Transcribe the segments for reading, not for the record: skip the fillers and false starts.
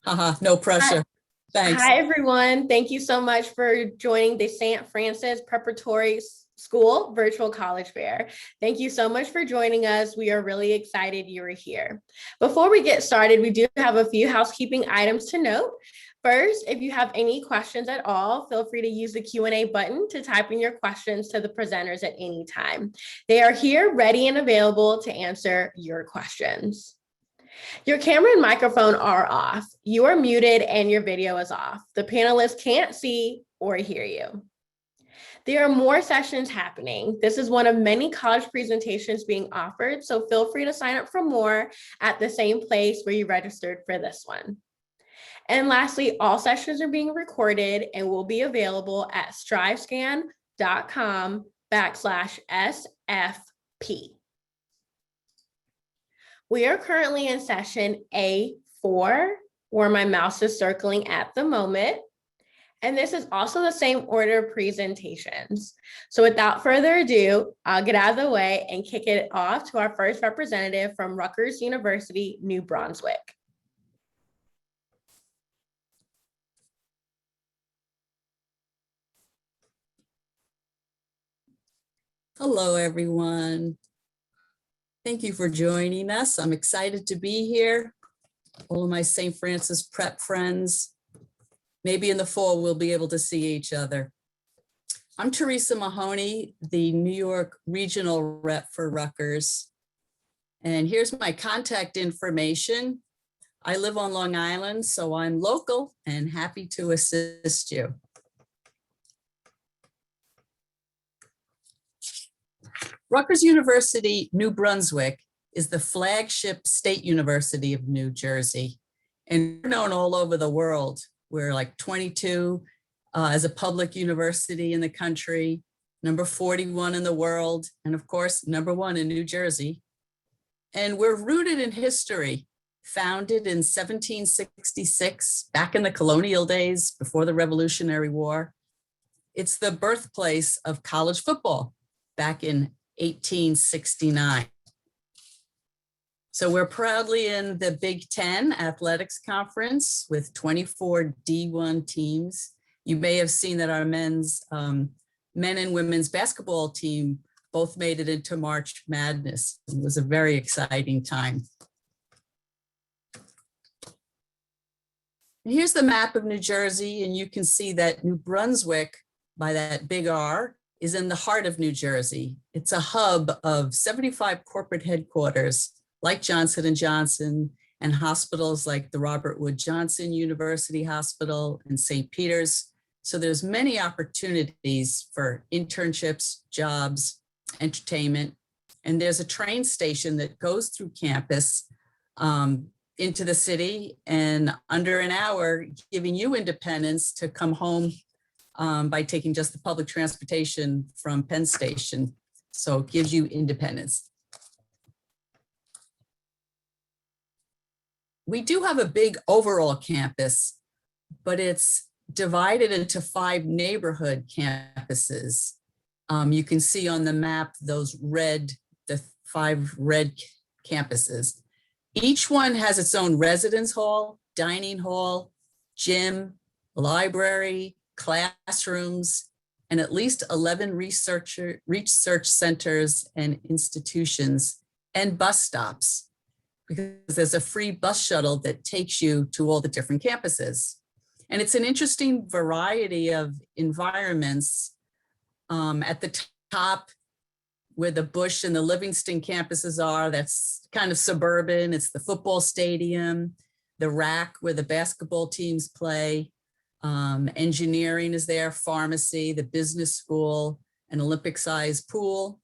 No Hi, pressure. Thanks. hi, everyone. Thank you so much for joining the St. Francis Preparatory School Virtual College Fair. Thank you so much for joining us. We are really excited you are here. Before we get started, we do have a few housekeeping items to note. First, if you have any questions at all, feel free to use the Q&A button to type in your questions to the presenters at any time. They are here ready and available to answer your questions. Your camera and microphone are off. You are muted and your video is off. The panelists can't see or hear you. There are more sessions happening. This is one of many college presentations being offered, so feel free to sign up for more at the same place where you registered for this one. And lastly, all sessions are being recorded and will be available at strivescan.com/SFP. We are currently in session A4, where my mouse is circling at the moment. And this is also the same order of presentations. So without further ado, I'll get out of the way and kick it off to our first representative from Rutgers University, New Brunswick. Hello, everyone. Thank you for joining us. I'm excited to be here. All of my St. Francis prep friends. Maybe in the fall, we'll be able to see each other. I'm Teresa Mahoney, the New York regional rep for Rutgers. And here's my contact information. I live on Long Island, so I'm local and happy to assist you. Rutgers University, New Brunswick is the flagship state university of New Jersey, and we're known all over the world. We're like 22 as a public university in the country, number 41 in the world, and of course, number 1 in New Jersey. And we're rooted in history, founded in 1766, back in the colonial days, before the Revolutionary War. It's the birthplace of college football back in 1869. So we're proudly in the Big Ten Athletics Conference with 24 D1 teams. You may have seen that our men and women's basketball team both made it into March Madness. It was a very exciting time. And here's the map of New Jersey, and you can see that New Brunswick, by that big R, is in the heart of New Jersey. It's a hub of 75 corporate headquarters like Johnson & Johnson and hospitals like the Robert Wood Johnson University Hospital and St. Peter's. So there's many opportunities for internships, jobs, entertainment. And there's a train station that goes through campus into the city and under an hour, giving you independence to come home by taking just the public transportation from Penn Station. So it gives you independence. We do have a big overall campus, but it's divided into 5 neighborhood campuses. You can see on the map the 5 red campuses. Each one has its own residence hall, dining hall, gym, library, classrooms, and at least 11 research centers and institutions, and bus stops, because there's a free bus shuttle that takes you to all the different campuses. And it's an interesting variety of environments. At the top, where the Bush and the Livingston campuses are, that's kind of suburban. It's the football stadium, the RAC where the basketball teams play. Engineering is there, pharmacy, the business school, an Olympic-sized pool.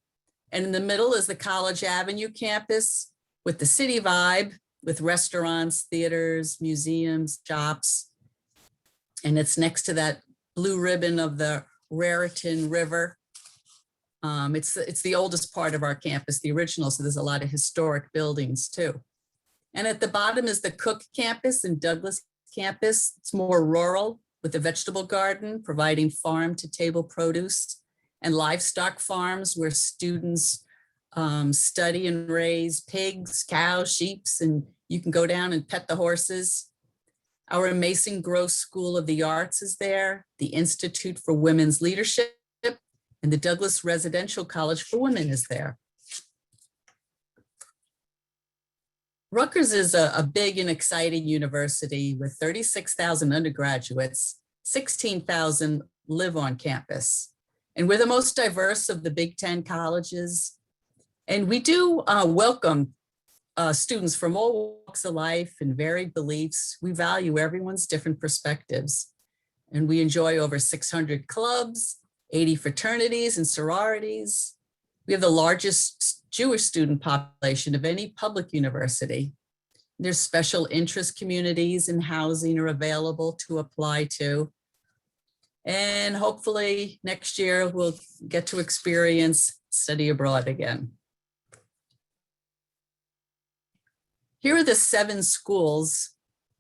And in the middle is the College Avenue campus with the city vibe, with restaurants, theaters, museums, shops. And it's next to that blue ribbon of the Raritan River. It's the oldest part of our campus, the original, so there's a lot of historic buildings too. And at the bottom is the Cook campus and Douglas campus. It's more rural, with a vegetable garden, providing farm to table produce, and livestock farms where students study and raise pigs, cows, sheep, and you can go down and pet the horses. Our Mason Gross School of the Arts is there, the Institute for Women's Leadership, and the Douglas Residential College for Women is there. Rutgers is a big and exciting university with 36,000 undergraduates, 16,000 live on campus. And we're the most diverse of the Big Ten colleges. And we do welcome students from all walks of life and varied beliefs. We value everyone's different perspectives. And we enjoy over 600 clubs, 80 fraternities and sororities. We have the largest Jewish student population of any public university. There's special interest communities and housing are available to apply to. And hopefully next year we'll get to experience study abroad again. Here are the 7 schools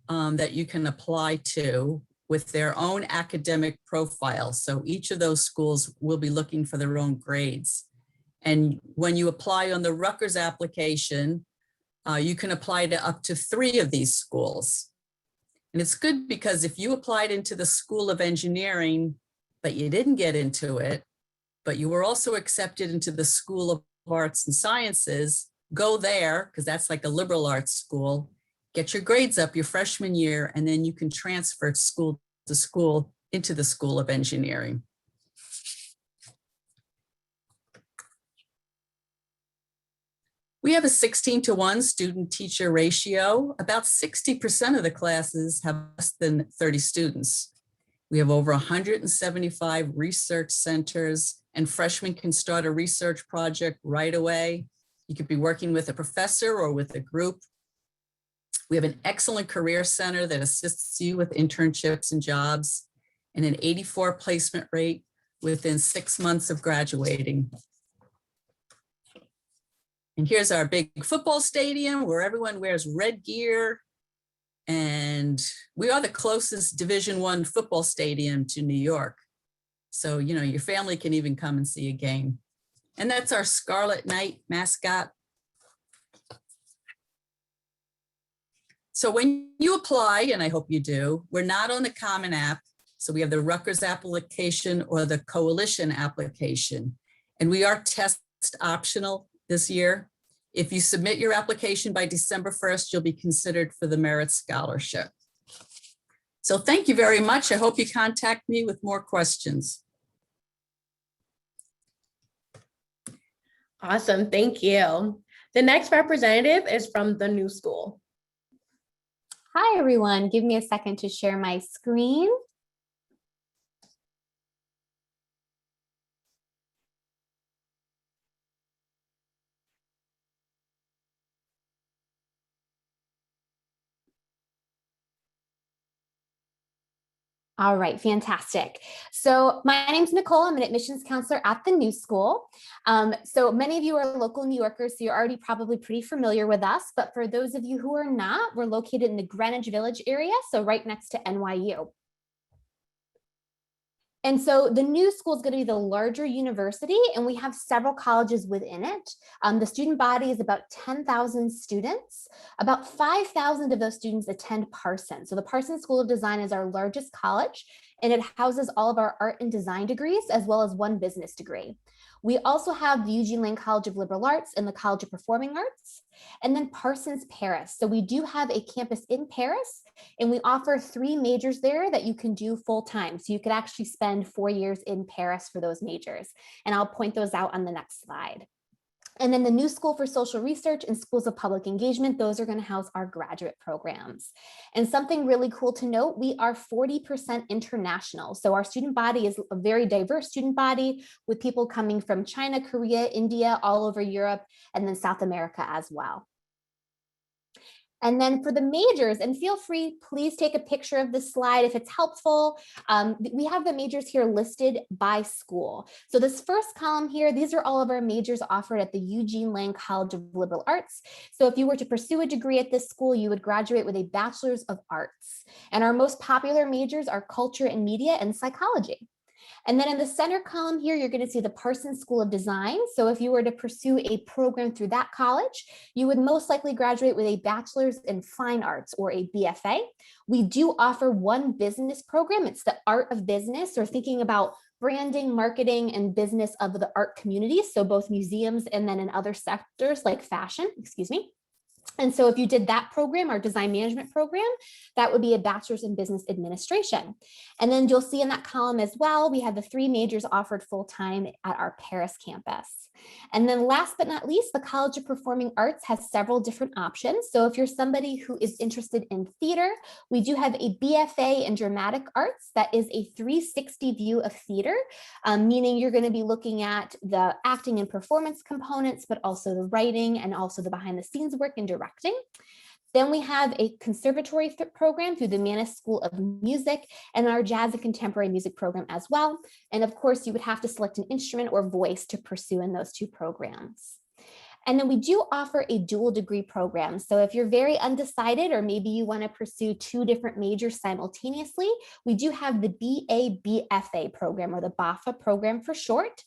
that you can apply to with their own academic profile. So each of those schools will be looking for their own grades. And when you apply on the Rutgers application, you can apply to up to 3 of these schools. And it's good because if you applied into the School of Engineering, but you didn't get into it, but you were also accepted into the School of Arts and Sciences, go there, because that's like a liberal arts school, get your grades up your freshman year, and then you can transfer school to school into the School of Engineering. We have a 16-to-1 student-teacher ratio. About 60% of the classes have less than 30 students. We have over 175 research centers, and freshmen can start a research project right away. You could be working with a professor or with a group. We have an excellent career center that assists you with internships and jobs, and an 84 placement rate within 6 months of graduating. And here's our big football stadium where everyone wears red gear. And we are the closest Division I football stadium to New York. So, you know, your family can even come and see a game. And that's our Scarlet Knight mascot. So when you apply, and I hope you do, we're not on the Common App. So we have the Rutgers application or the Coalition application. And we are test optional this year. If you submit your application by December 1st, you'll be considered for the Merit Scholarship. So thank you very much. I hope you contact me with more questions. Awesome, thank you. The next representative is from the new school. Hi, everyone. Give me a second to share my screen. All right, fantastic. So my name's Nicole. I'm an admissions counselor at the new school. So many of you are local New Yorkers, so you're already probably pretty familiar with us. But for those of you who are not, we're located in the Greenwich Village area, so right next to NYU. And so the new school is going to be the larger university, and we have several colleges within it. The student body is about 10,000 students. About 5,000 of those students attend Parsons. So the Parsons School of Design is our largest college, and it houses all of our art and design degrees, as well as 1 business degree. We also have the Eugene Lang College of Liberal Arts and the College of Performing Arts, and then Parsons Paris. So we do have a campus in Paris, and we offer 3 majors there that you can do full time. So you could actually spend 4 years in Paris for those majors. And I'll point those out on the next slide. And then the new School for Social Research and Schools of Public Engagement, those are going to house our graduate programs. And something really cool to note, we are 40% international. So our student body is a very diverse student body with people coming from China, Korea, India, all over Europe, and then South America as well. And then for the majors, and feel free, please take a picture of this slide if it's helpful. We have the majors here listed by school. So this first column here, these are all of our majors offered at the Eugene Lang College of Liberal Arts. So if you were to pursue a degree at this school, you would graduate with a Bachelor's of Arts. And our most popular majors are culture and media and psychology. And then in the center column here, you're going to see the Parsons School of Design. So if you were to pursue a program through that college, you would most likely graduate with a bachelor's in fine arts or a BFA. We do offer one business program. It's the Art of Business, or thinking about branding, marketing, and business of the art community. So both museums and then in other sectors like fashion, excuse me. And so if you did that program, our design management program, that would be a bachelor's in business administration. And then you'll see in that column as well, we have the 3 majors offered full-time at our Paris campus. And then last but not least, the College of Performing Arts has several different options. So if you're somebody who is interested in theater, we do have a BFA in dramatic arts that is a 360 view of theater, meaning you're going to be looking at the acting and performance components, but also the writing and also the behind the scenes work and directing. Then we have a conservatory program through the Mannes School of Music and our jazz and contemporary music program as well. And of course, you would have to select an instrument or voice to pursue in those 2 programs. And then we do offer a dual degree program. So if you're very undecided, or maybe you want to pursue 2 different majors simultaneously, we do have the BA-BFA program, or the BAFA program for short.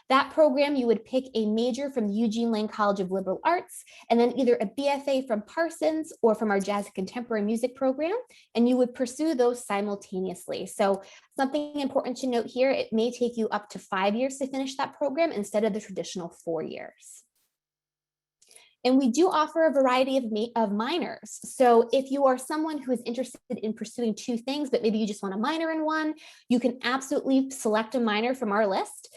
That program, you would pick a major from the Eugene Lang College of Liberal Arts, and then either a BFA from Parsons or from our Jazz and Contemporary Music program, and you would pursue those simultaneously. So something important to note here, it may take you up to 5 years to finish that program instead of the traditional 4 years. And we do offer a variety of minors. So if you are someone who is interested in pursuing 2 things, but maybe you just want a minor in one, you can absolutely select a minor from our list.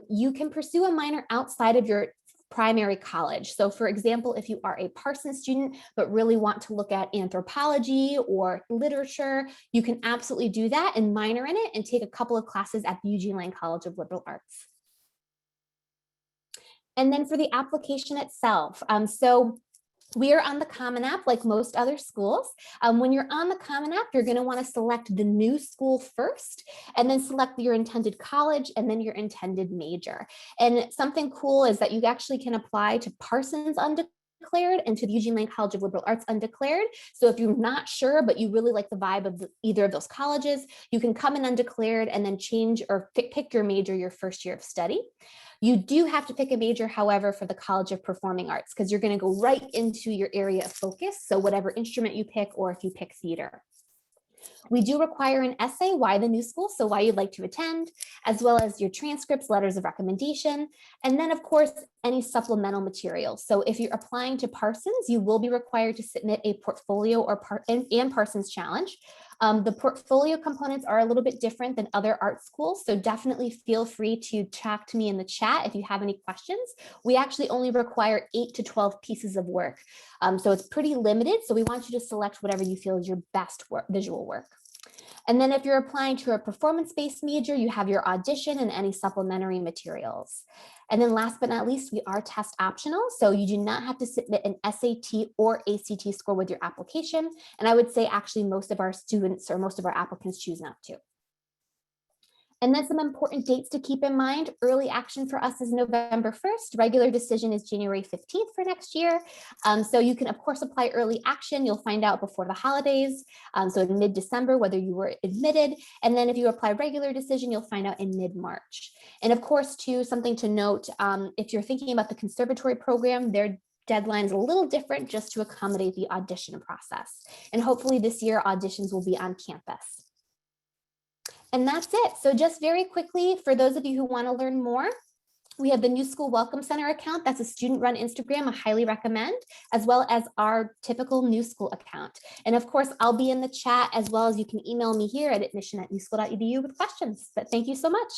You can pursue a minor outside of your primary college. So for example, if you are a Parsons student, but really want to look at anthropology or literature, you can absolutely do that and minor in it and take a couple of classes at the Eugene Lang College of Liberal Arts. And then for the application itself, so we are on the Common App like most other schools. When you're on the Common App, you're going to want to select the new school first, and then select your intended college and then your intended major. And something cool is that you actually can apply to Parsons undeclared and to the Eugene Lang College of Liberal Arts undeclared. So if you're not sure, but you really like the vibe of either of those colleges, you can come in undeclared and then change or pick your major your first year of study. You do have to pick a major, however, for the College of Performing Arts, because you're going to go right into your area of focus. So whatever instrument you pick, or if you pick theater. We do require an essay, why the new school, so why you'd like to attend, as well as your transcripts, letters of recommendation, and then of course, any supplemental materials. So if you're applying to Parsons, you will be required to submit a portfolio or and Parsons Challenge. The portfolio components are a little bit different than other art schools, so definitely feel free to talk to me in the chat if you have any questions. We actually only require 8 to 12 pieces of work, so it's pretty limited, so we want you to select whatever you feel is your best visual work. And then if you're applying to a performance-based major, you have your audition and any supplementary materials. And then last but not least, we are test optional. So you do not have to submit an SAT or ACT score with your application. And I would say actually most of our students or most of our applicants choose not to. And then some important dates to keep in mind. Early action for us is November 1st. Regular decision is January 15th for next year. So you can, of course, apply early action. You'll find out before the holidays. So in mid-December, whether you were admitted. And then if you apply regular decision, you'll find out in mid-March. And of course, too, something to note, if you're thinking about the conservatory program, their deadline is a little different just to accommodate the audition process. And hopefully this year, auditions will be on campus. And that's it. So just very quickly, for those of you who want to learn more, we have the New School Welcome Center account. That's a student-run Instagram. I highly recommend, as well as our typical New School account. And of course, I'll be in the chat, as well as you can email me here at admission@newschool.edu with questions. But thank you so much.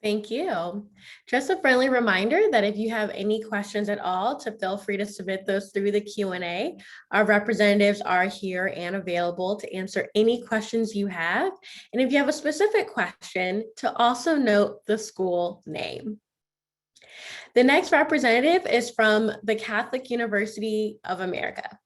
Thank you. Just a friendly reminder that if you have any questions at all, to feel free to submit those through the Q&A. Our representatives are here and available to answer any questions you have. And if you have a specific question, to also note the school name. The next representative is from the Catholic University of America.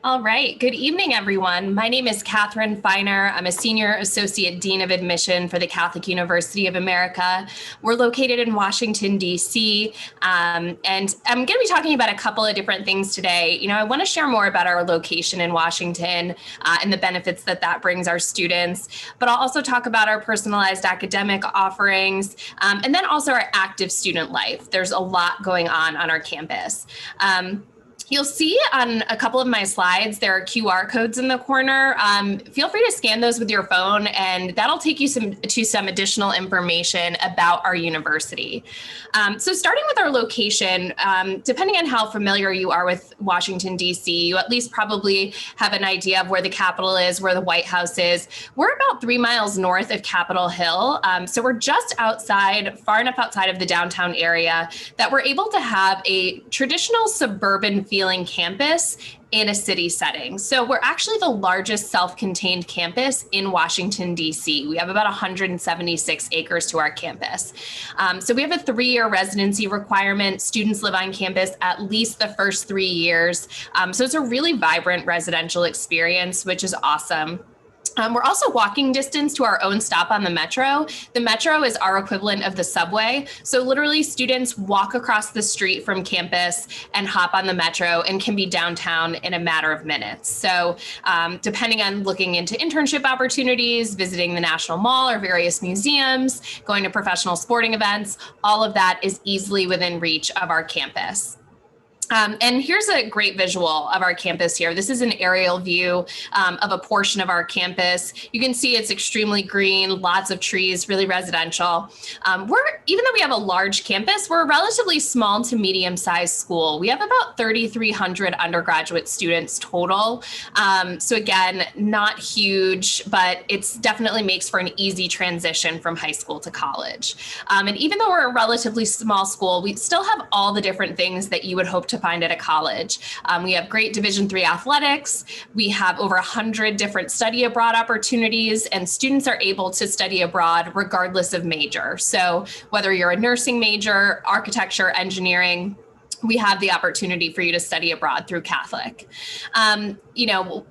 All right. Good evening, everyone. My name is Catherine Feiner. I'm a Senior Associate Dean of Admission for the Catholic University of America. We're located in Washington, D.C., and I'm going to be talking about a couple of different things today. I want to share more about our location in Washington and the benefits that brings our students, but I'll also talk about our personalized academic offerings, and then also our active student life. There's a lot going on our campus. You'll see on a couple of my slides, there are QR codes in the corner. Feel free to scan those with your phone, and that'll take you to some additional information about our university. So starting with our location, depending on how familiar you are with Washington, D.C., you at least probably have an idea of where the Capitol is, where the White House is. We're about 3 miles north of Capitol Hill. So we're just outside, far enough outside of the downtown area that we're able to have a traditional suburban feeling campus in a city setting. So we're actually the largest self-contained campus in Washington, D.C. We have about 176 acres to our campus. So we have a 3-year residency requirement. Students live on campus at least the first 3 years. So it's a really vibrant residential experience, which is awesome. We're also walking distance to our own stop on the metro. The metro is our equivalent of the subway. So literally students walk across the street from campus and hop on the metro and can be downtown in a matter of minutes. So depending on looking into internship opportunities, visiting the National Mall or various museums, going to professional sporting events, all of that is easily within reach of our campus. And here's a great visual of our campus here. This is an aerial view of a portion of our campus. You can see it's extremely green, lots of trees, really residential. Even though we have a large campus, we're a relatively small to medium-sized school. We have about 3,300 undergraduate students total. So again, not huge, but it's definitely makes for an easy transition from high school to college. And even though we're a relatively small school, we still have all the different things that you would hope to find at a college. We have great Division III athletics. We have over 100 different study abroad opportunities, and students are able to study abroad regardless of major. So whether you're a nursing major, architecture, engineering, we have the opportunity for you to study abroad through Catholic.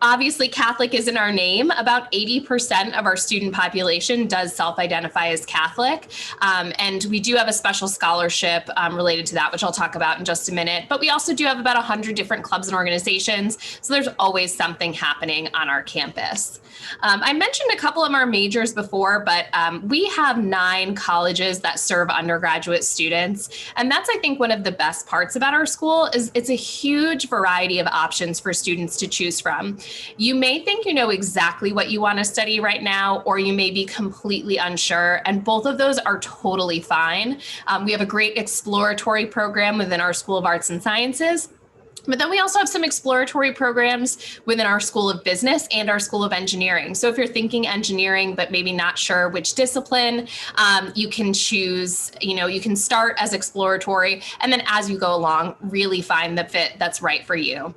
Obviously Catholic is in our name. About 80% of our student population does self-identify as Catholic. And we do have a special scholarship related to that, which I'll talk about in just a minute. But we also do have about 100 different clubs and organizations. So there's always something happening on our campus. I mentioned a couple of our majors before, but we have 9 colleges that serve undergraduate students. And that's, I think, one of the best parts about our school is it's a huge variety of options for students to choose from. You may think you know exactly what you want to study right now, or you may be completely unsure, and both of those are totally fine. We have a great exploratory program within our School of Arts and Sciences. But then we also have some exploratory programs within our School of Business and our School of Engineering. So if you're thinking engineering, but maybe not sure which discipline, you can choose, you can start as exploratory, and then as you go along, really find the fit that's right for you.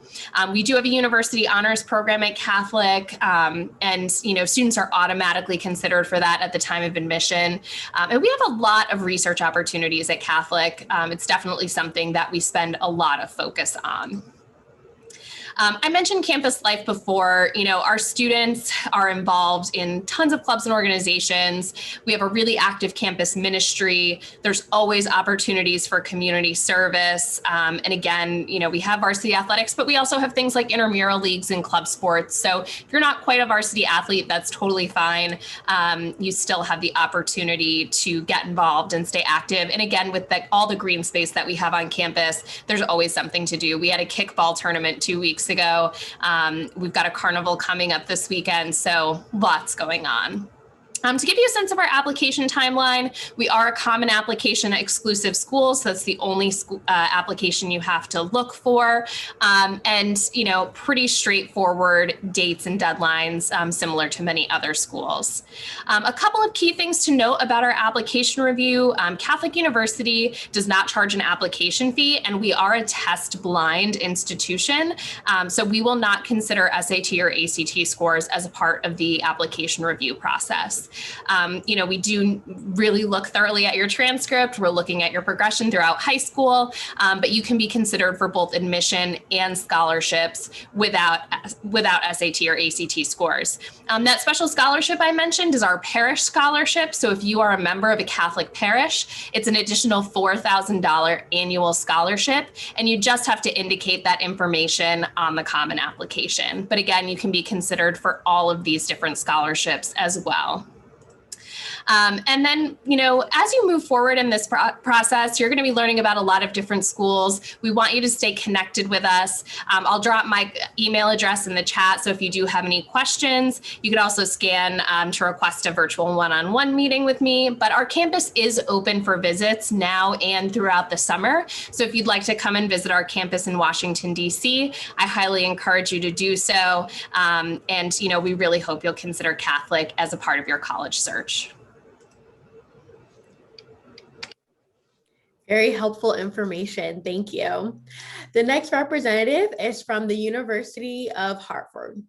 We do have a university honors program at Catholic, and students are automatically considered for that at the time of admission. And we have a lot of research opportunities at Catholic. It's definitely something that we spend a lot of focus on. I mentioned campus life before. Our students are involved in tons of clubs and organizations. We have a really active campus ministry. There's always opportunities for community service. And again, we have varsity athletics, but we also have things like intramural leagues and club sports. So if you're not quite a varsity athlete, that's totally fine. You still have the opportunity to get involved and stay active. And again, with all the green space that we have on campus, there's always something to do. We had a kickball tournament 2 weeks ago. We've got a carnival coming up this weekend, so lots going on. To give you a sense of our application timeline, we are a common application exclusive school, so that's the only application you have to look for, and pretty straightforward dates and deadlines, similar to many other schools. A couple of key things to note about our application review: Catholic University does not charge an application fee, and we are a test blind institution, so we will not consider SAT or ACT scores as a part of the application review process. We do really look thoroughly at your transcript. We're looking at your progression throughout high school, but you can be considered for both admission and scholarships without SAT or ACT scores. That special scholarship I mentioned is our parish scholarship. So if you are a member of a Catholic parish, it's an additional $4,000 annual scholarship, and you just have to indicate that information on the Common application. But again, you can be considered for all of these different scholarships as well. And then, as you move forward in this process, you're going to be learning about a lot of different schools. We want you to stay connected with us. I'll drop my email address in the chat. So if you do have any questions, you could also scan to request a virtual one-on-one meeting with me. But our campus is open for visits now and throughout the summer. So if you'd like to come and visit our campus in Washington, D.C., I highly encourage you to do so. And, we really hope you'll consider Catholic as a part of your college search. Very helpful information. Thank you. The next representative is from the University of Hartford.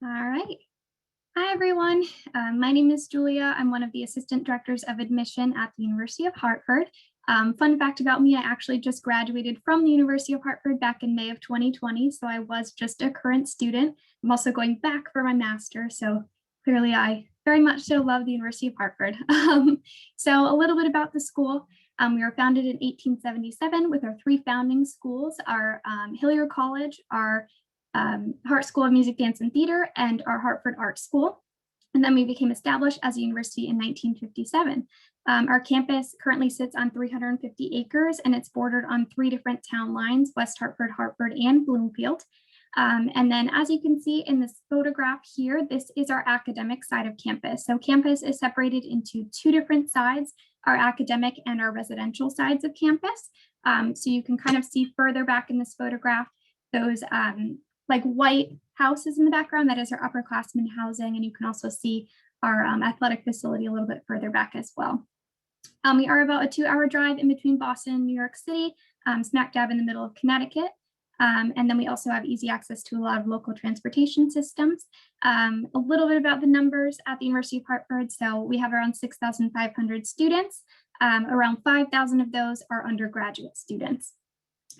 All right. Hi, everyone. My name is Julia. I'm one of the assistant directors of admission at the University of Hartford. Fun fact about me, I actually just graduated from the University of Hartford back in May of 2020, so I was just a current student. I'm also going back for my master's, so clearly I very much so love the University of Hartford. So a little bit about the school. We were founded in 1877 with our three founding schools, our Hillier College, our Hart School of Music, Dance, and Theater, and our Hartford Art School. And then we became established as a university in 1957. Our campus currently sits on 350 acres, and it's bordered on three different town lines: West Hartford, Hartford, and Bloomfield. And then, as you can see in this photograph here, this is our academic side of campus. So campus is separated into two different sides, our academic and our residential sides of campus. So you can kind of see further back in this photograph, those like white houses in the background. That is our upperclassmen housing. And you can also see our athletic facility a little bit further back as well. We are about a 2-hour drive in between Boston and New York City, smack dab in the middle of Connecticut. And then we also have easy access to a lot of local transportation systems. A little bit about the numbers at the University of Hartford. So we have around 6,500 students. Around 5,000 of those are undergraduate students.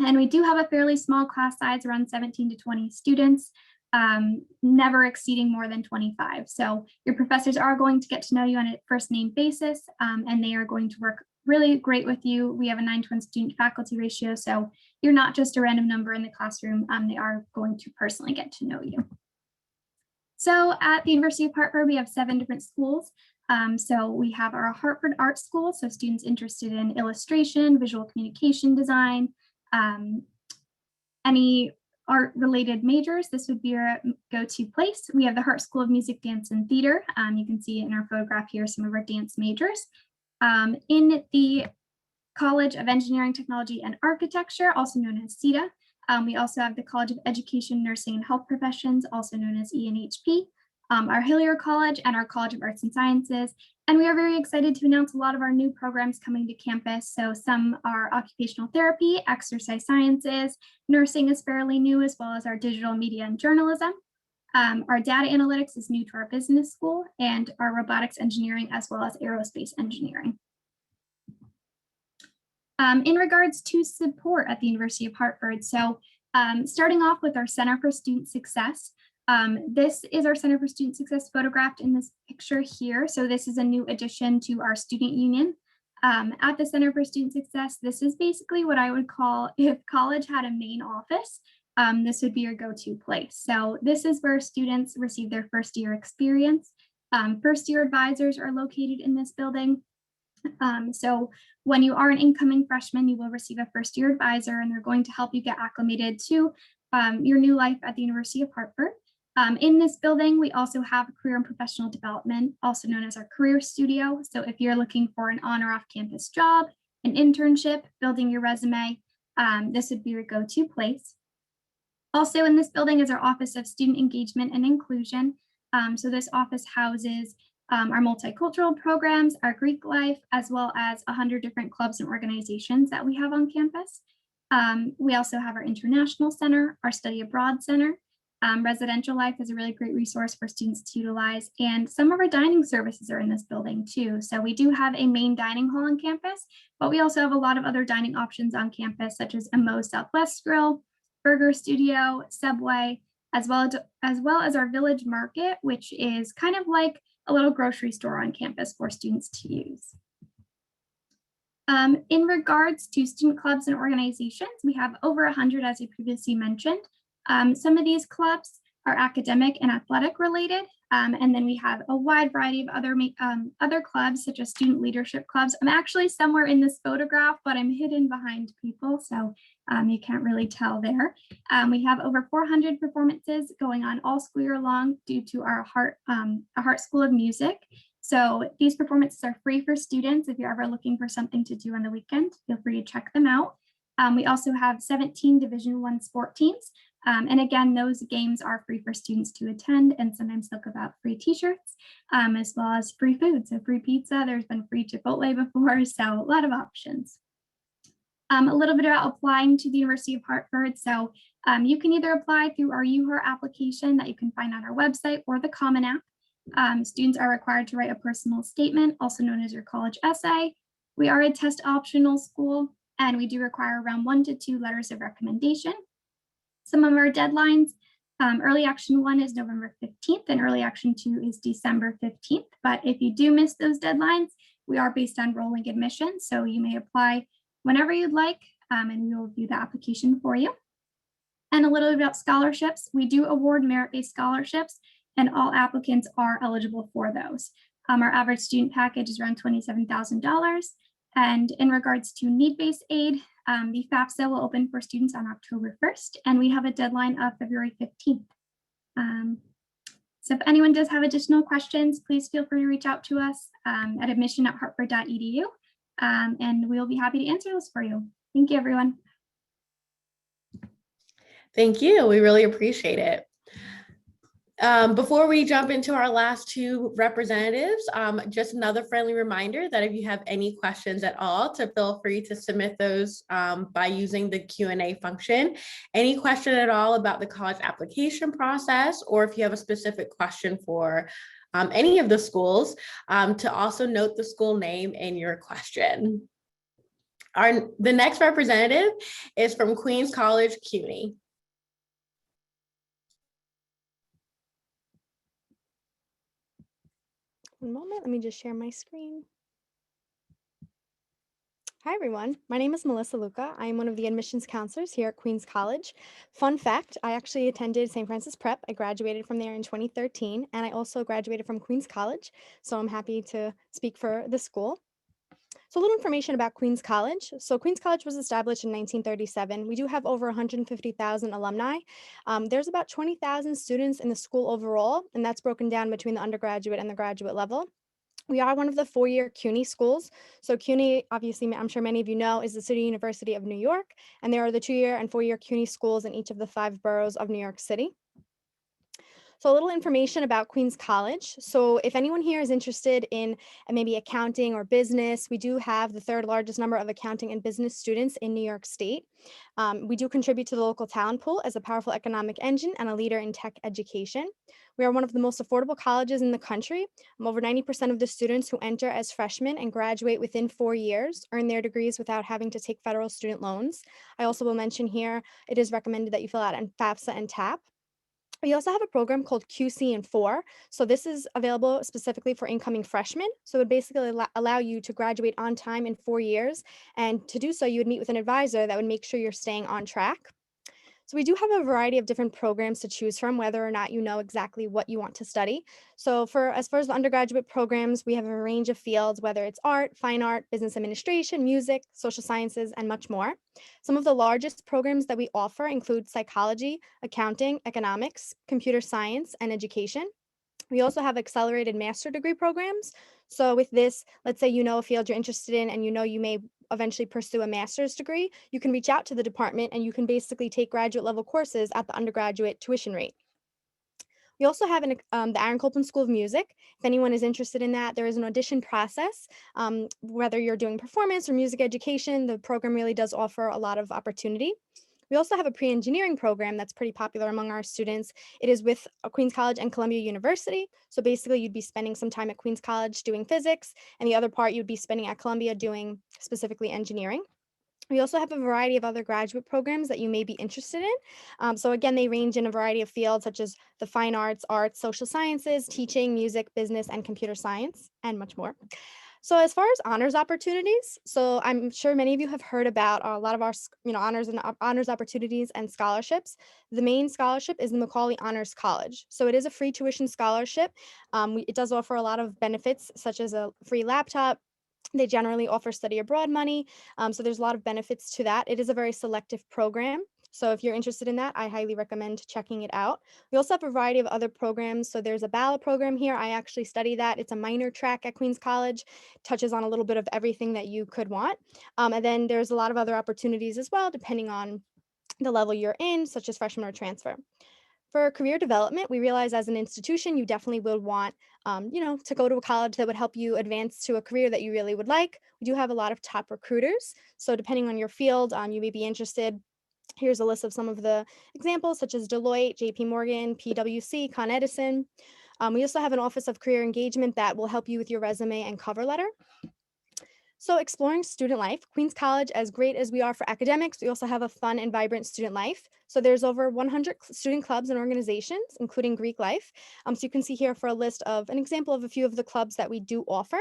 And we do have a fairly small class size, around 17 to 20 students, never exceeding more than 25. So your professors are going to get to know you on a first name basis, and they are going to work really great with you. We have a 9-to-1 student faculty ratio, so you're not just a random number in the classroom. They are going to personally get to know you. So at the University of Hartford, we have 7 different schools. So we have our Hartford Art School, so students interested in illustration, visual communication design, any art-related majors, this would be your go-to place. We have the Hart School of Music, Dance, and Theater. You can see in our photograph here some of our dance majors. In the College of Engineering, Technology, and Architecture, also known as CETA, we also have the College of Education, Nursing, and Health Professions, also known as ENHP, our Hillier College, and our College of Arts and Sciences. And we are very excited to announce a lot of our new programs coming to campus. So some are occupational therapy, exercise sciences, nursing is fairly new, as well as our digital media and journalism. Our data analytics is new to our business school, and our robotics engineering, as well as aerospace engineering. In regards to support at the University of Hartford, so starting off with our Center for Student Success. This is our Center for Student Success photographed in this picture here. So this is a new addition to our student union. At the Center for Student Success, this is basically what I would call, if college had a main office, this would be your go-to place. So this is where students receive their first year experience. First year advisors are located in this building. So when you are an incoming freshman, you will receive a first year advisor, and they're going to help you get acclimated to your new life at the University of Hartford. In this building, we also have career and professional development, also known as our career studio. So if you're looking for an on or off campus job, an internship, building your resume, this would be your go-to place. Also in this building is our Office of Student Engagement and Inclusion. So this office houses our multicultural programs, our Greek life, as well as 100 different clubs and organizations that we have on campus. We also have our International Center, our Study Abroad Center. Residential life is a really great resource for students to utilize, and some of our dining services are in this building too. So we do have a main dining hall on campus, but we also have a lot of other dining options on campus, such as a Moe's Southwest Grill, Burger Studio, Subway, as well as our Village Market, which is kind of like a little grocery store on campus for students to use. In regards to student clubs and organizations, we have over 100, as I previously mentioned. Some of these clubs are academic and athletic related, and then we have a wide variety of other clubs, such as student leadership clubs. I'm actually somewhere in this photograph, but I'm hidden behind people, so you can't really tell there. We have over 400 performances going on all school year long due to our Hart School of Music. So these performances are free for students. If you're ever looking for something to do on the weekend, feel free to check them out. We also have 17 Division I sport teams. And again, those games are free for students to attend, and sometimes they'll give out free t-shirts, as well as free food. So free pizza, there's been free Chipotle before, so a lot of options. A little bit about applying to the University of Hartford. So you can either apply through our UHAR application that you can find on our website or the Common App. Students are required to write a personal statement, also known as your college essay. We are a test optional school, and we do require around 1 to 2 letters of recommendation. Some of our deadlines, early action 1 is November 15th and early action 2 is December 15th. But if you do miss those deadlines, we are based on rolling admission. So you may apply whenever you'd like, and we will review the application for you. And a little bit about scholarships. We do award merit-based scholarships, and all applicants are eligible for those. Our average student package is around $27,000. And in regards to need-based aid, the FAFSA will open for students on October 1st, and we have a deadline of February 15th. So if anyone does have additional questions, please feel free to reach out to us at admission@hartford.edu, and we'll be happy to answer those for you. Thank you, everyone. Thank you. We really appreciate it. Before we jump into our last 2 representatives, just another friendly reminder that if you have any questions at all, to feel free to submit those by using the Q&A function. Any question at all about the college application process, or if you have a specific question for any of the schools, to also note the school name in your question. The next representative is from Queens College, CUNY. One moment, let me just share my screen. Hi everyone, my name is Melissa Luca. I am one of the admissions counselors here at Queens College. Fun fact, I actually attended St. Francis Prep. I graduated from there in 2013, and I also graduated from Queens College, so I'm happy to speak for the school. So a little information about Queens College. So Queens College was established in 1937. We do have over 150,000 alumni. There's about 20,000 students in the school overall, and that's broken down between the undergraduate and the graduate level. We are one of the 4-year CUNY schools. So CUNY, obviously, I'm sure many of you know, is the City University of New York, and there are the 2-year and 4-year CUNY schools in each of the 5 boroughs of New York City. So a little information about Queens College. So if anyone here is interested in maybe accounting or business, we do have the 3rd largest number of accounting and business students in New York State. We do contribute to the local talent pool as a powerful economic engine and a leader in tech education. We are one of the most affordable colleges in the country. Over 90% of the students who enter as freshmen and graduate within 4 years earn their degrees without having to take federal student loans. I also will mention here, it is recommended that you fill out an FAFSA and TAP. We also have a program called QC and 4. So this is available specifically for incoming freshmen. So it would basically allow you to graduate on time in 4 years. And to do so, you would meet with an advisor that would make sure you're staying on track. So we do have a variety of different programs to choose from, whether or not you know exactly what you want to study. So as far as the undergraduate programs, we have a range of fields, whether it's art, fine art, business administration, music, social sciences, and much more. Some of the largest programs that we offer include psychology, accounting, economics, computer science, and education. We also have accelerated master degree programs. So with this, let's say you know a field you're interested in and you know you may eventually pursue a master's degree, you can reach out to the department and you can basically take graduate level courses at the undergraduate tuition rate. We also have the Aaron Copland School of Music. If anyone is interested in that, there is an audition process. Whether you're doing performance or music education, the program really does offer a lot of opportunity. We also have a pre-engineering program that's pretty popular among our students. It is with Queens College and Columbia University. So basically you'd be spending some time at Queens College doing physics, and the other part you'd be spending at Columbia doing specifically engineering. We also have a variety of other graduate programs that you may be interested in. So again, they range in a variety of fields such as the fine arts, social sciences, teaching, music, business, and computer science, and much more. So as far as honors opportunities, so I'm sure many of you have heard about a lot of our honors opportunities and scholarships. The main scholarship is the Macaulay Honors College. So it is a free tuition scholarship. It does offer a lot of benefits such as a free laptop. They generally offer study abroad money. So there's a lot of benefits to that. It is a very selective program. So if you're interested in that, I highly recommend checking it out. We also have a variety of other programs. So there's a BALA program here. I actually study that. It's a minor track at Queens College, touches on a little bit of everything that you could want. And then there's a lot of other opportunities as well, depending on the level you're in, such as freshman or transfer. For career development, we realize as an institution, you definitely will want, to go to a college that would help you advance to a career that you really would like. We do have a lot of top recruiters. So depending on your field, you may be interested. Here's a list of some of the examples, such as Deloitte, JP Morgan, PwC, Con Edison. We also have an Office of Career Engagement that will help you with your resume and cover letter. So exploring student life, Queens College, as great as we are for academics, we also have a fun and vibrant student life. So there's over 100 student clubs and organizations, including Greek life. So you can see here for a list of an example of a few of the clubs that we do offer.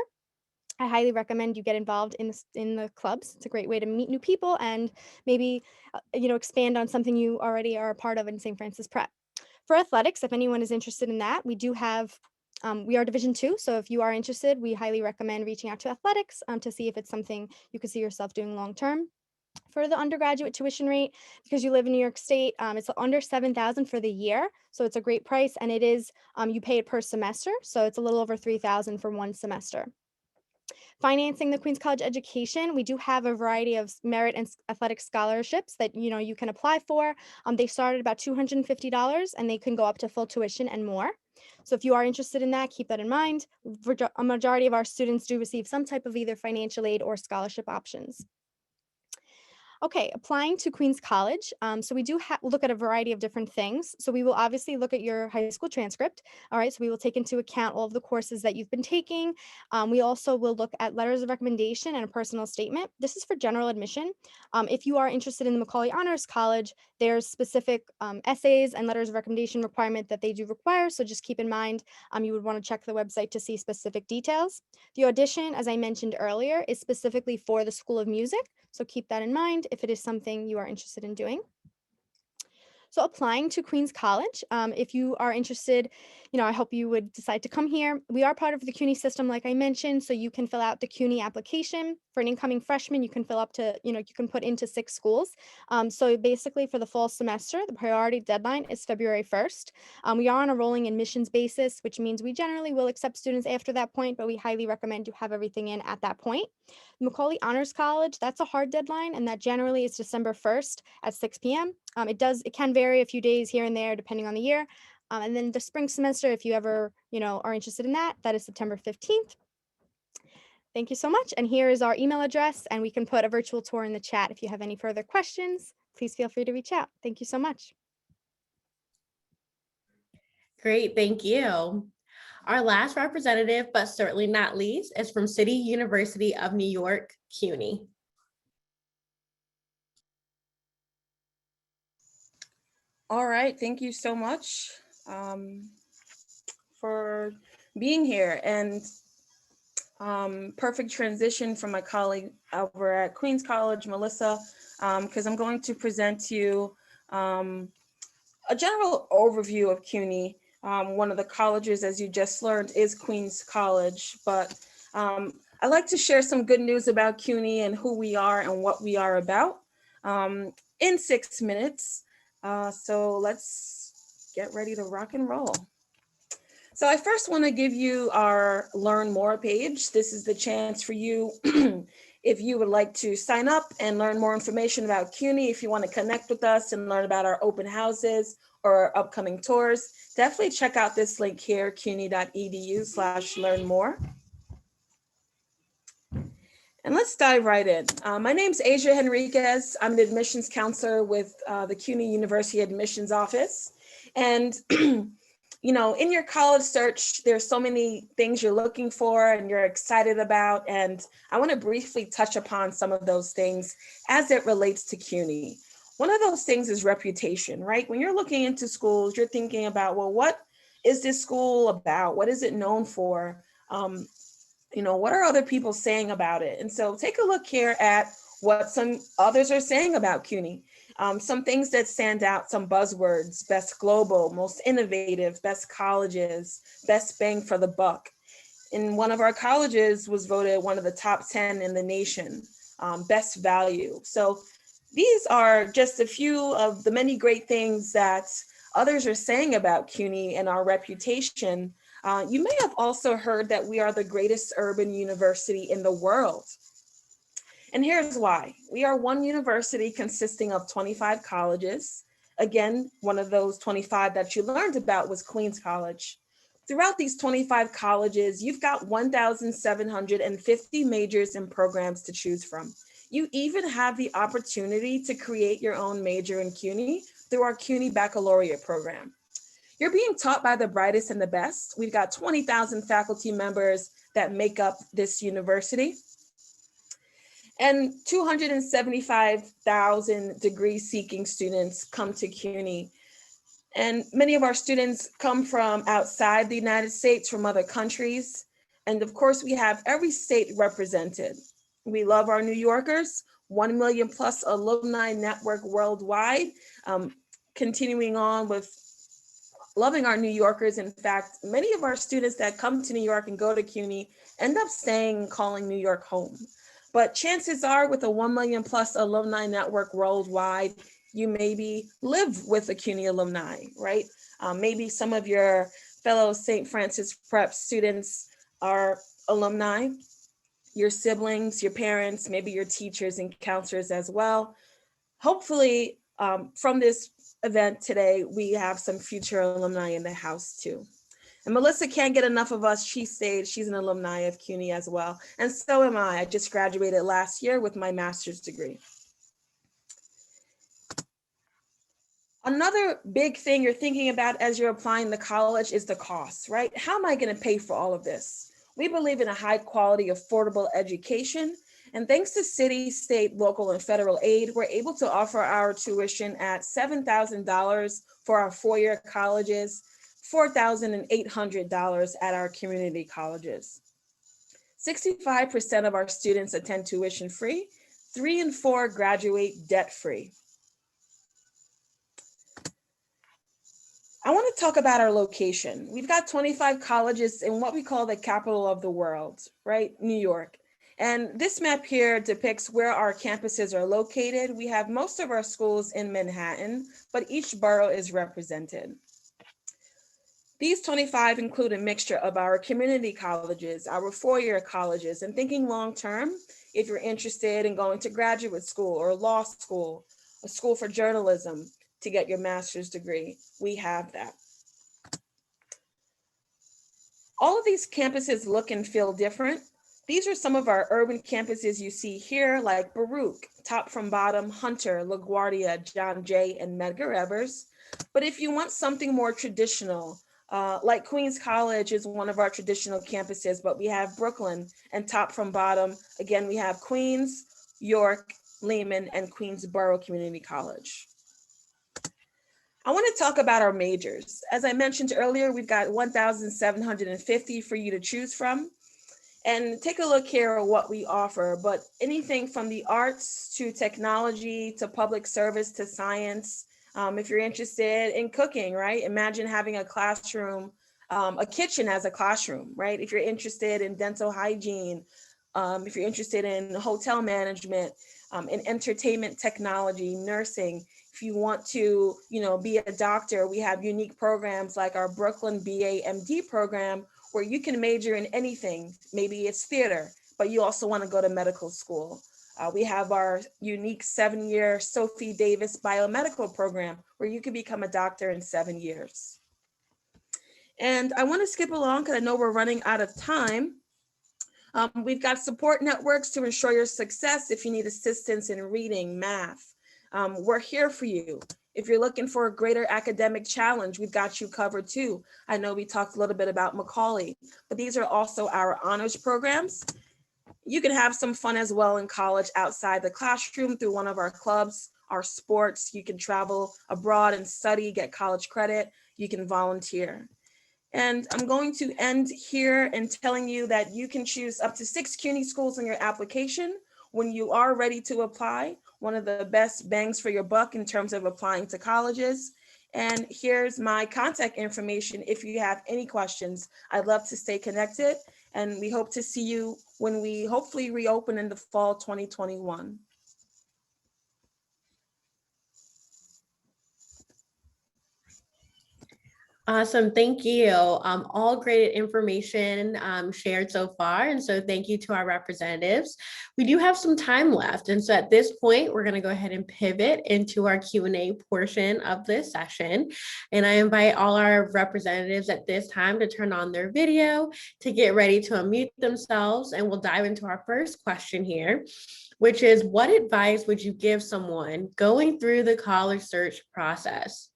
I highly recommend you get involved in the clubs. It's a great way to meet new people and maybe, expand on something you already are a part of in St. Francis Prep. For athletics, if anyone is interested in that, we do have we are Division II, so if you are interested, we highly recommend reaching out to athletics to see if it's something you could see yourself doing long term. For the undergraduate tuition rate, because you live in New York State, it's under $7,000 for the year, so it's a great price, and it is you pay it per semester, so it's a little over $3,000 for one semester. Financing the Queens College education, we do have a variety of merit and athletic scholarships that you can apply for. They start at about $250 and they can go up to full tuition and more. So if you are interested in that, keep that in mind. A majority of our students do receive some type of either financial aid or scholarship options. Okay, applying to Queens College. So we do look at a variety of different things. So we will obviously look at your high school transcript. All right, so we will take into account all of the courses that you've been taking. We also will look at letters of recommendation and a personal statement. This is for general admission. If you are interested in the Macaulay Honors College, there's specific essays and letters of recommendation requirement that they do require. So just keep in mind, you would want to check the website to see specific details. The audition, as I mentioned earlier, is specifically for the School of Music. So keep that in mind if it is something you are interested in doing. So applying to Queens College, if you are interested, I hope you would decide to come here. We are part of the CUNY system, like I mentioned, so you can fill out the CUNY application. For an incoming freshman, you can fill up to, you can put into 6 schools. So basically for the fall semester, the priority deadline is February 1st. We are on a rolling admissions basis, which means we generally will accept students after that point, but we highly recommend you have everything in at that point. Macaulay Honors College, that's a hard deadline, and that generally is December 1st at 6 p.m. It can vary a few days here and there depending on the year. And then the spring semester, if you ever, are interested in that, that is September 15th. Thank you so much. And here is our email address, and we can put a virtual tour in the chat. If you have any further questions, please feel free to reach out. Thank you so much. Great, thank you. Our last representative, but certainly not least, is from City University of New York, CUNY. All right, thank you so much for being here, and perfect transition from my colleague over at Queens College, Melissa, because I'm going to present to you a general overview of CUNY. One of the colleges, as you just learned, is Queens College, but I'd like to share some good news about CUNY and who we are and what we are about in 6 minutes. So let's get ready to rock and roll. So I first want to give you our Learn More page. This is the chance for you, If you would like to sign up and learn more information about CUNY, if you want to connect with us and learn about our open houses or our upcoming tours, definitely check out this link here, cuny.edu/learn-more. And let's dive right in. My name's Asia Henriquez. I'm an admissions counselor with the CUNY University Admissions Office. And you know, in your college search, there's so many things you're looking for and you're excited about. And I want to briefly touch upon some of those things as it relates to CUNY. One of those things is reputation, right? When you're looking into schools, you're thinking about, well, what is this school about? What is it known for? You know, what are other people saying about it? And so take a look here at what some others are saying about CUNY. Some things that stand out, some buzzwords: best global, most innovative, best colleges, best bang for the buck. And one of our colleges was voted one of the top 10 in the nation, best value. So these are just a few of the many great things that others are saying about CUNY and our reputation. You may have also heard that we are the greatest urban university in the world. And here's why. We are one university consisting of 25 colleges. Again, one of those 25 that you learned about was Queens College. Throughout these 25 colleges, you've got 1,750 majors and programs to choose from. You even have the opportunity to create your own major in CUNY through our CUNY Baccalaureate program. You're being taught by the brightest and the best. We've got 20,000 faculty members that make up this university. And 275,000 degree-seeking students come to CUNY. And many of our students come from outside the United States, from other countries. And of course, we have every state represented. We love our New Yorkers, 1 million plus alumni network worldwide. Continuing on with loving our New Yorkers. In fact, many of our students that come to New York and go to CUNY end up staying and calling New York home. But chances are, with a 1 million plus alumni network worldwide, you maybe live with a CUNY alumni, right? Maybe some of your fellow St. Francis Prep students are alumni, your siblings, your parents, maybe your teachers and counselors as well. Hopefully, from this event today, we have some future alumni in the house too. And Melissa can't get enough of us. She stayed. She's an alumni of CUNY as well. And so am I. I just graduated last year with my master's degree. Another big thing you're thinking about as you're applying to college is the cost, right? How am I going to pay for all of this? We believe in a high quality, affordable education. And thanks to city, state, local, and federal aid, we're able to offer our tuition at $7,000 for our four-year colleges, $4,800 at our community colleges. 65% of our students attend tuition free, 3 in 4 graduate debt free. I want to talk about our location. We've got 25 colleges in what we call the capital of the world, right? New York. And this map here depicts where our campuses are located. We have most of our schools in Manhattan, but each borough is represented. These 25 include a mixture of our community colleges, our four-year colleges, and thinking long-term, if you're interested in going to graduate school or law school, a school for journalism to get your master's degree, we have that. All of these campuses look and feel different. These are some of our urban campuses you see here, like Baruch, top from bottom, Hunter, LaGuardia, John Jay, and Medgar Evers. But if you want something more traditional, like Queens College is one of our traditional campuses, but we have Brooklyn, and top from bottom, again, we have Queens, York, Lehman, and Queensborough Community College. I want to talk about our majors. As I mentioned earlier, we've got 1,750 for you to choose from. And take a look here at what we offer, but anything from the arts to technology to public service to science. If you're interested in cooking, right? Imagine having a classroom, a kitchen as a classroom, right? If you're interested in dental hygiene, if you're interested in hotel management, in entertainment technology, nursing, if you want to, be a doctor, we have unique programs like our Brooklyn BA MD program, where you can major in anything. Maybe it's theater, but you also want to go to medical school. We have our unique 7-year Sophie Davis biomedical program where you can become a doctor in 7 years. And I want to skip along because I know we're running out of time. We've got support networks to ensure your success if you need assistance in reading, math. We're here for you. If you're looking for a greater academic challenge, we've got you covered too. I know we talked a little bit about Macaulay, but these are also our honors programs. You can have some fun as well in college outside the classroom through one of our clubs, our sports. You can travel abroad and study, get college credit. You can volunteer. And I'm going to end here and telling you that you can choose up to 6 CUNY schools in your application when you are ready to apply. One of the best bangs for your buck in terms of applying to colleges. And here's my contact information if you have any questions. I'd love to stay connected, and we hope to see you when we hopefully reopen in the fall 2021. Awesome, thank you. All great information shared so far. And so thank you to our representatives. We do have some time left. And so at this point, we're gonna go ahead and pivot into our Q&A portion of this session. And I invite all our representatives at this time to turn on their video, to get ready to unmute themselves. And we'll dive into our first question here, which is, what advice would you give someone going through the college search process?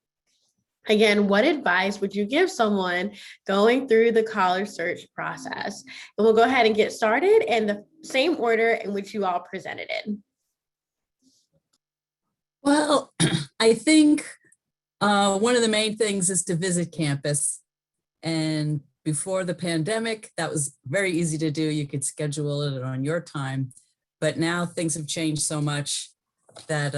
Again, what advice would you give someone going through the college search process? And we'll go ahead and get started in the same order in which you all presented it. Well, I think one of the main things is to visit campus. And before the pandemic, that was very easy to do. You could schedule it on your time. But now things have changed so much that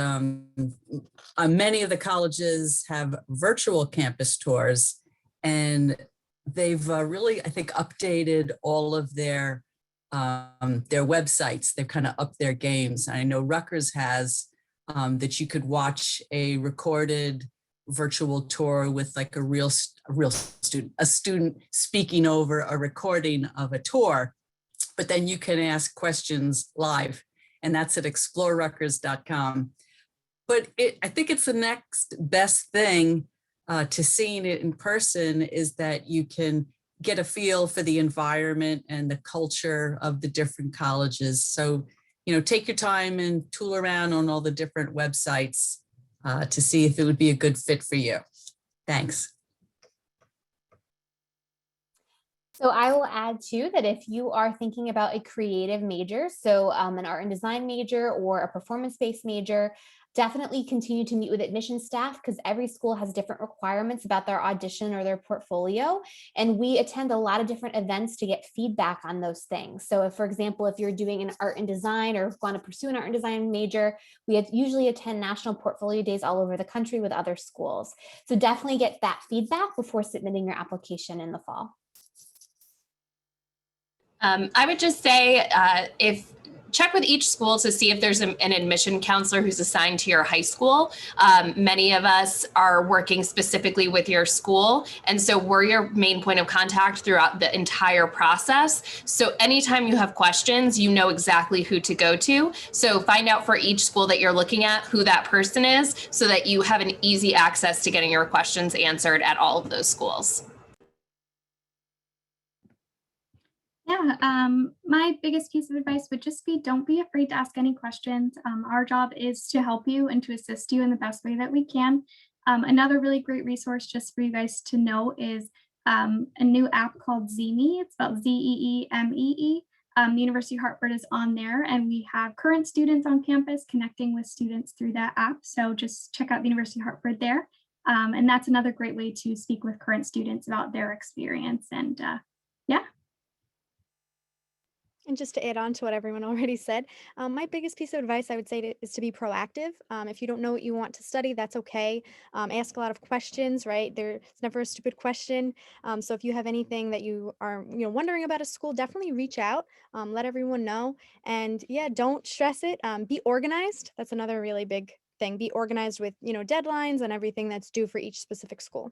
many of the colleges have virtual campus tours, and they've really, I think, updated all of their websites. They've kind of upped their games. I know Rutgers has that you could watch a recorded virtual tour with like a student speaking over a recording of a tour, but then you can ask questions live. And that's at explorerutgers.com. But I think it's the next best thing to seeing it in person is that you can get a feel for the environment and the culture of the different colleges. So, you know, take your time and tool around on all the different websites to see if it would be a good fit for you. Thanks. So I will add too that if you are thinking about a creative major, so an art and design major or a performance-based major, definitely continue to meet with admission staff because every school has different requirements about their audition or their portfolio. And we attend a lot of different events to get feedback on those things. So if, for example, if you're doing an art and design or want to pursue an art and design major, we usually attend national portfolio days all over the country with other schools. So definitely get that feedback before submitting your application in the fall. I would just say check with each school to see if there's an admission counselor who's assigned to your high school. Many of us are working specifically with your school, and so we're your main point of contact throughout the entire process. So anytime you have questions, you know exactly who to go to. So find out for each school that you're looking at who that person is so that you have an easy access to getting your questions answered at all of those schools. Yeah, my biggest piece of advice would just be, don't be afraid to ask any questions. Our job is to help you and to assist you in the best way that we can. Another really great resource just for you guys to know is a new app called Zeemee. It's spelled Z-E-E-M-E-E. The University of Hartford is on there, and we have current students on campus connecting with students through that app. So just check out the University of Hartford there. And that's another great way to speak with current students about their experience. And yeah. And just to add on to what everyone already said, my biggest piece of advice I would say is to be proactive. If you don't know what you want to study, that's okay. Ask a lot of questions, right? There's never a stupid question. So if you have anything that you are wondering about a school, definitely reach out, let everyone know. And yeah, don't stress it. Be organized. That's another really big thing. Be organized with deadlines and everything that's due for each specific school.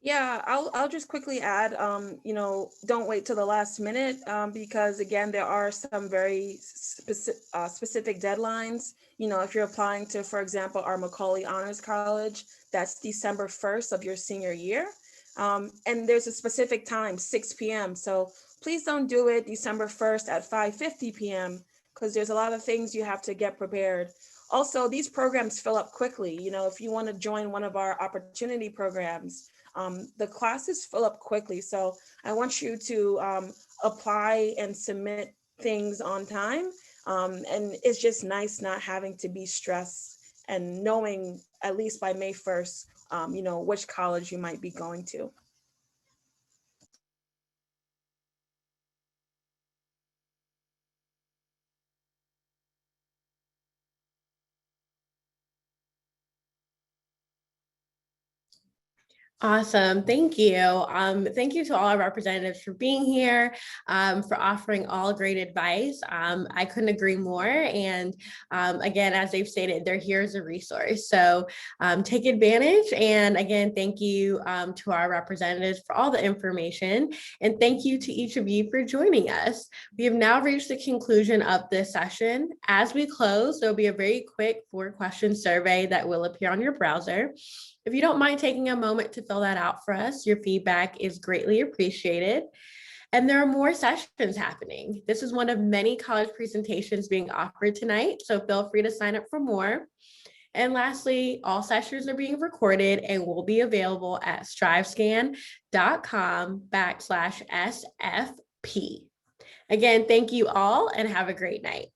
Yeah, I'll just quickly add, don't wait till the last minute, because again, there are some very specific deadlines. If you're applying to, for example, our Macaulay Honors College, that's December 1st of your senior year. And there's a specific time, 6 p.m. So please don't do it December 1st at 5:50 p.m. because there's a lot of things you have to get prepared. Also, these programs fill up quickly. If you want to join one of our opportunity programs, the classes fill up quickly. So I want you to apply and submit things on time. And it's just nice not having to be stressed and knowing at least by May 1st, which college you might be going to. Awesome. Thank you. Thank you to all our representatives for being here, for offering all great advice. I couldn't agree more. And again, as they've stated, they're here as a resource. So take advantage. And again, thank you to our representatives for all the information. And thank you to each of you for joining us. We have now reached the conclusion of this session. As we close, there'll be a very quick 4-question survey that will appear on your browser. If you don't mind taking a moment to fill that out for us, your feedback is greatly appreciated. And there are more sessions happening. This is one of many college presentations being offered tonight, so feel free to sign up for more. And lastly, all sessions are being recorded and will be available at strivescan.com/SFP. Again, thank you all and have a great night.